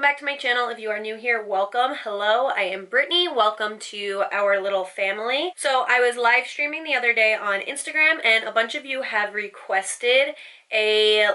back to my channel. If you are new here, welcome. Hello, I am Brittany. Welcome to our little family. So I was live streaming the other day on Instagram and a bunch of you have requested a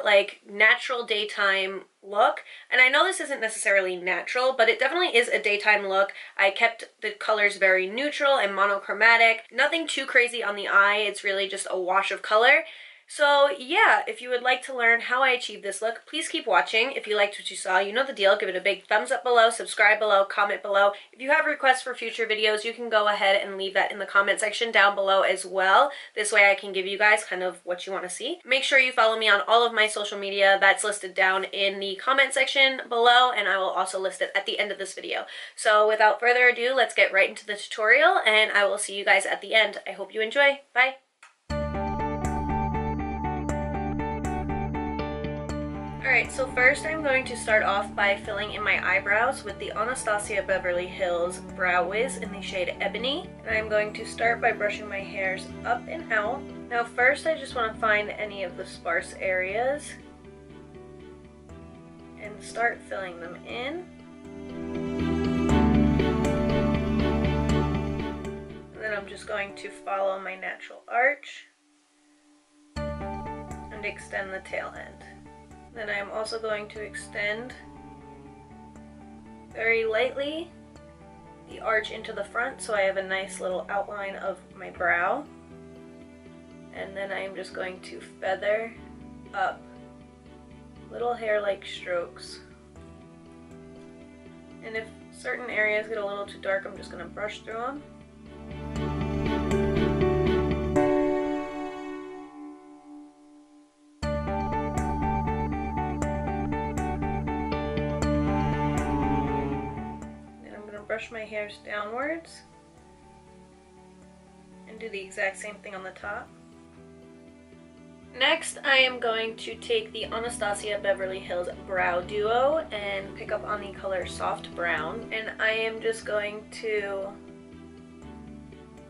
natural daytime look, and I know this isn't necessarily natural, but it definitely is a daytime look. I kept the colors very neutral and monochromatic, nothing too crazy on the eye. It's really just a wash of color. So yeah, if you would like to learn how I achieved this look, please keep watching. If you liked what you saw, you know the deal. Give it a big thumbs up below, subscribe below, comment below. If you have requests for future videos, you can go ahead and leave that in the comment section down below as well. This way I can give you guys kind of what you want to see. Make sure you follow me on all of my social media. That's listed down in the comment section below, and I will also list it at the end of this video. So without further ado, let's get right into the tutorial, and I will see you guys at the end. I hope you enjoy. Bye! Alright, so first I'm going to start off by filling in my eyebrows with the Anastasia Beverly Hills Brow Wiz in the shade Ebony. And I'm going to start by brushing my hairs up and out. Now first I just want to find any of the sparse areas and start filling them in. And then I'm just going to follow my natural arch and extend the tail end. Then I'm also going to extend very lightly the arch into the front so I have a nice little outline of my brow. And then I'm just going to feather up little hair-like strokes. And if certain areas get a little too dark, I'm just going to brush through them. Brush my hairs downwards and do the exact same thing on the top. Next, I am going to take the Anastasia Beverly Hills Brow Duo and pick up on the color Soft Brown, and I am just going to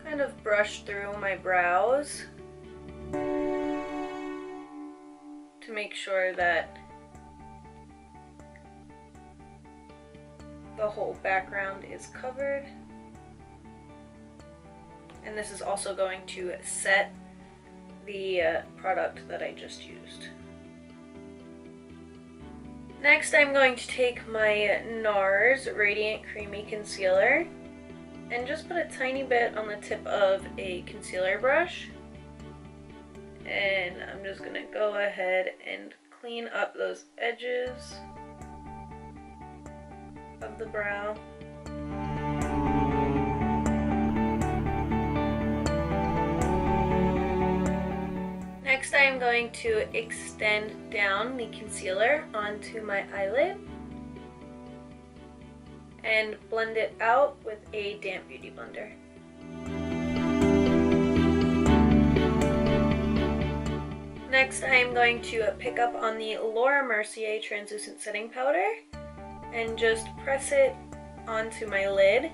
kind of brush through my brows to make sure that the whole background is covered. And this is also going to set the product that I just used. Next, I'm going to take my NARS Radiant Creamy Concealer and just put a tiny bit on the tip of a concealer brush. And I'm just going to go ahead and clean up those edges of the brow. Next, I am going to extend down the concealer onto my eyelid and blend it out with a damp beauty blender. Next, I am going to pick up on the Laura Mercier Translucent Setting Powder and just press it onto my lid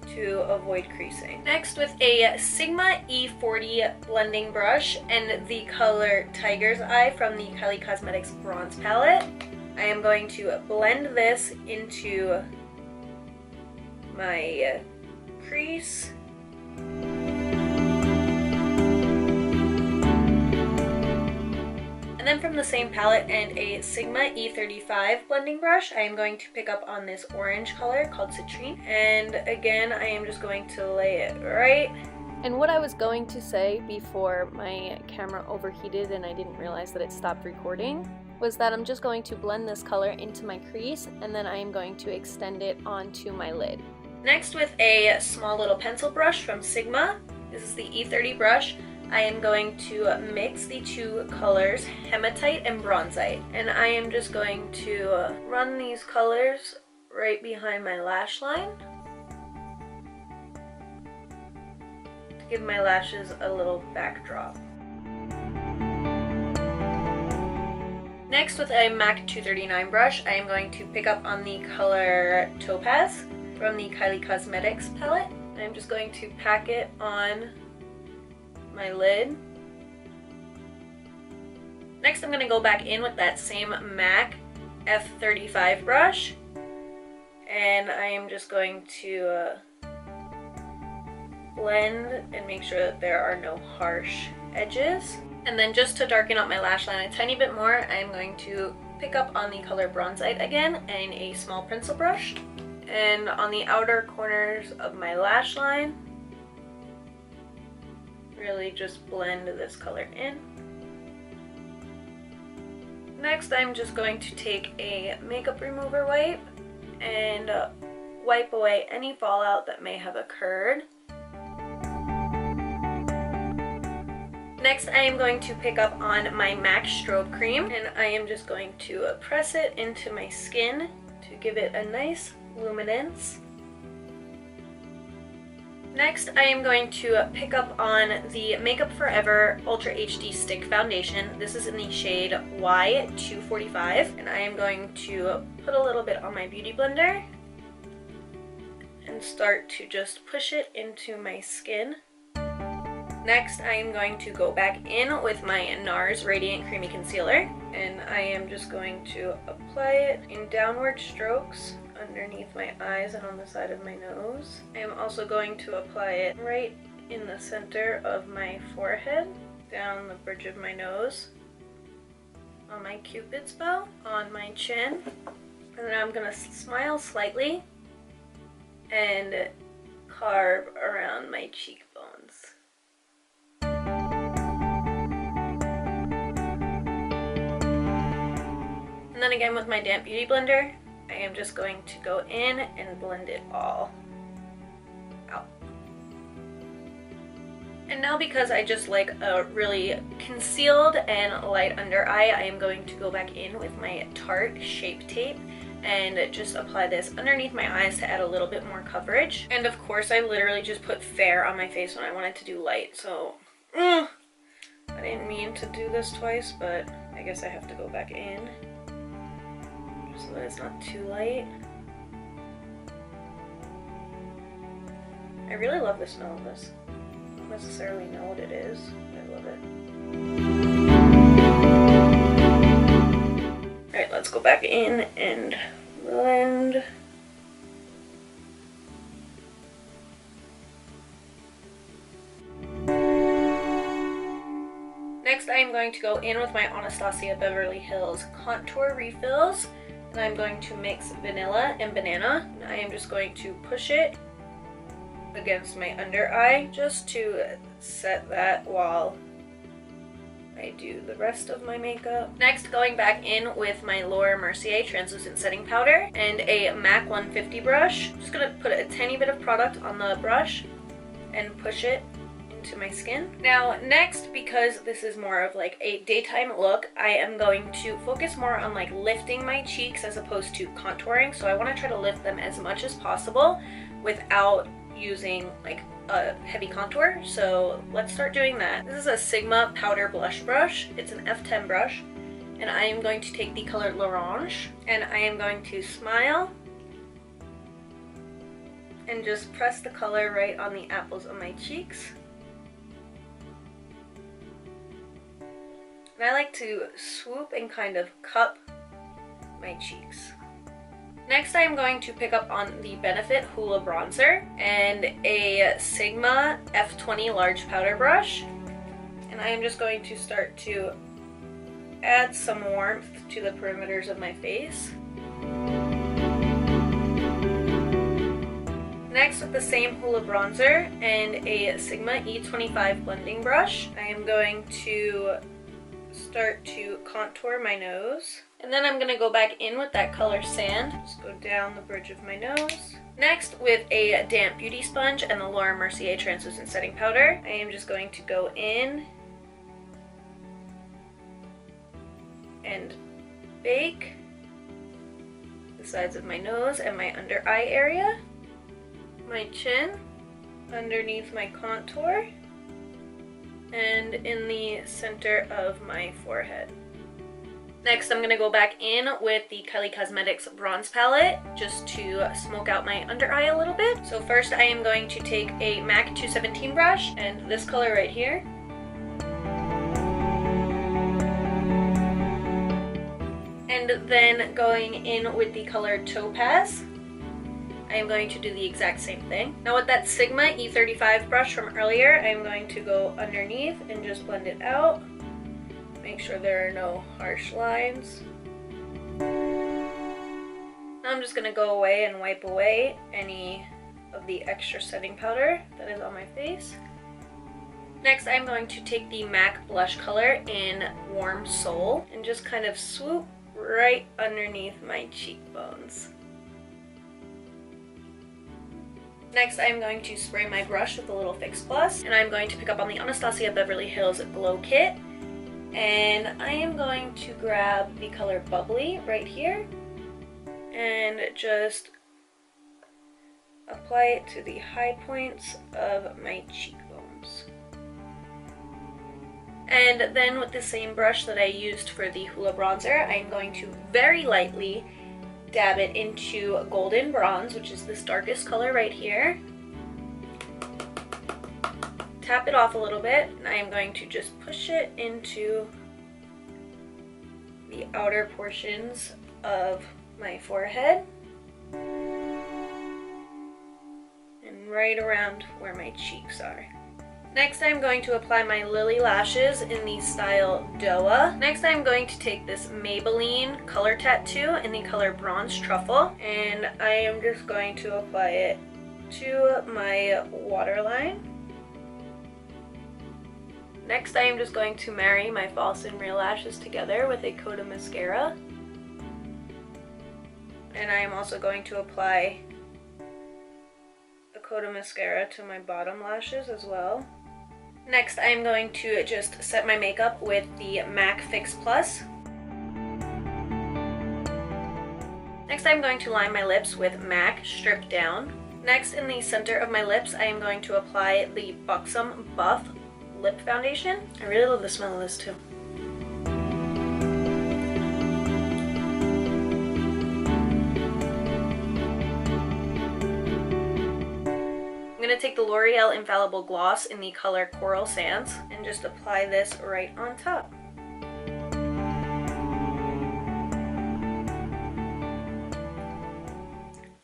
to avoid creasing. Next, with a Sigma E40 blending brush and the color Tiger's Eye from the Kylie Cosmetics Bronze Palette, I am going to blend this into my crease. And then from the same palette and a Sigma E35 blending brush, I am going to pick up on this orange color called Citrine. And again, I am just going to lay it right. And what I was going to say before my camera overheated and I didn't realize that it stopped recording was that I'm just going to blend this color into my crease and then I am going to extend it onto my lid. Next, with a small little pencil brush from Sigma, this is the E30 brush, I am going to mix the two colors, Hematite and Bronzite. And I am just going to run these colors right behind my lash line to give my lashes a little backdrop. Next, with a MAC 239 brush, I am going to pick up on the color Topaz from the Kylie Cosmetics palette. I'm just going to pack it on my lid. Next, I'm going to go back in with that same MAC F35 brush And I am just going to blend and make sure that there are no harsh edges. And then just to darken up my lash line a tiny bit more, I'm going to pick up on the color Bronzite again in a small pencil brush. And on the outer corners of my lash line, really just blend this color in. Next, I'm just going to take a makeup remover wipe and wipe away any fallout that may have occurred. Next, I am going to pick up on my MAC Strobe Cream, and I am just going to press it into my skin to give it a nice luminance. Next, I am going to pick up on the Makeup Forever Ultra HD Stick Foundation. This is in the shade Y245, and I am going to put a little bit on my beauty blender and start to just push it into my skin. Next, I am going to go back in with my NARS Radiant Creamy Concealer, and I am just going to apply it in downward strokes underneath my eyes and on the side of my nose. I am also going to apply it right in the center of my forehead, down the bridge of my nose, on my cupid's bow, on my chin, and then I'm going to smile slightly and carve around my cheekbones. And then again with my damp beauty blender, I am just going to go in and blend it all out. And now, because I just like a really concealed and light under eye, I am going to go back in with my Tarte Shape Tape and just apply this underneath my eyes to add a little bit more coverage. And of course, I literally just put fair on my face when I wanted to do light, so I didn't mean to do this twice, but I guess I have to go back in so that it's not too light. I really love the smell of this. I don't necessarily know what it is, but I love it. Alright, let's go back in and blend. Next, I am going to go in with my Anastasia Beverly Hills Contour Refills, and I'm going to mix vanilla and banana. And I am just going to push it against my under eye just to set that while I do the rest of my makeup. Next, going back in with my Laura Mercier Translucent Setting Powder and a MAC 150 brush. Just gonna put a tiny bit of product on the brush and push it into my skin. Now next, because this is more of like a daytime look, I am going to focus more on like lifting my cheeks as opposed to contouring. So I want to try to lift them as much as possible without using like a heavy contour. So let's start doing that. This is a Sigma powder blush brush. It's an F10 brush, and I am going to take the color L'Orange, and I am going to smile and just press the color right on the apples of my cheeks. And I like to swoop and kind of cup my cheeks. Next, I am going to pick up on the Benefit Hoola Bronzer and a Sigma F20 large powder brush. And I am just going to start to add some warmth to the perimeters of my face. Next, with the same Hoola bronzer and a Sigma E25 blending brush, I am going to start to contour my nose. And then I'm going to go back in with that color Sand. Just go down the bridge of my nose. Next, with a damp beauty sponge and the Laura Mercier Translucent Setting Powder, I am just going to go in and bake the sides of my nose and my under eye area, my chin, underneath my contour, and in the center of my forehead. Next, I'm going to go back in with the Kylie Cosmetics Bronze Palette just to smoke out my under eye a little bit. So first, I am going to take a MAC 217 brush and this color right here. And then going in with the color Topaz I am going to do the exact same thing. Now with that Sigma E35 brush from earlier, I am going to go underneath and just blend it out. Make sure there are no harsh lines. Now I'm just going to go away and wipe away any of the extra setting powder that is on my face. Next, I'm going to take the MAC blush color in Warm Soul and just kind of swoop right underneath my cheekbones. Next, I'm going to spray my brush with a little Fix Plus, and I'm going to pick up on the Anastasia Beverly Hills Glow Kit, and I am going to grab the color Bubbly right here and just apply it to the high points of my cheekbones. And then with the same brush that I used for the Hoola bronzer, I'm going to very lightly dab it into Golden Bronze, which is this darkest color right here. Tap it off a little bit, and I am going to just push it into the outer portions of my forehead and right around where my cheeks are. Next, I'm going to apply my Lily lashes in the style Doa. Next, I'm going to take this Maybelline Color Tattoo in the color Bronze Truffle, and I am just going to apply it to my waterline. Next, I am just going to marry my false and real lashes together with a coat of mascara. And I am also going to apply a coat of mascara to my bottom lashes as well. Next, I am going to just set my makeup with the MAC Fix Plus. Next, I'm going to line my lips with MAC Strip Down. Next, in the center of my lips, I am going to apply the Buxom Buff Lip Foundation. I really love the smell of this too. I'm going to take the L'Oreal Infallible Gloss in the color Coral Sands and just apply this right on top.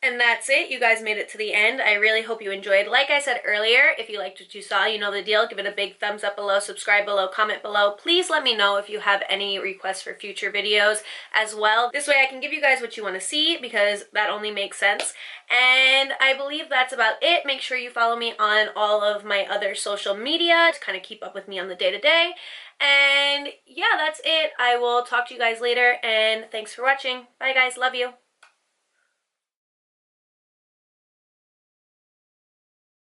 And that's it. You guys made it to the end. I really hope you enjoyed. Like I said earlier, if you liked what you saw, you know the deal. Give it a big thumbs up below, subscribe below, comment below. Please let me know if you have any requests for future videos as well. This way I can give you guys what you want to see, because that only makes sense. And I believe that's about it. Make sure you follow me on all of my other social media to kind of keep up with me on the day-to-day. And yeah, that's it. I will talk to you guys later, and thanks for watching. Bye guys, love you.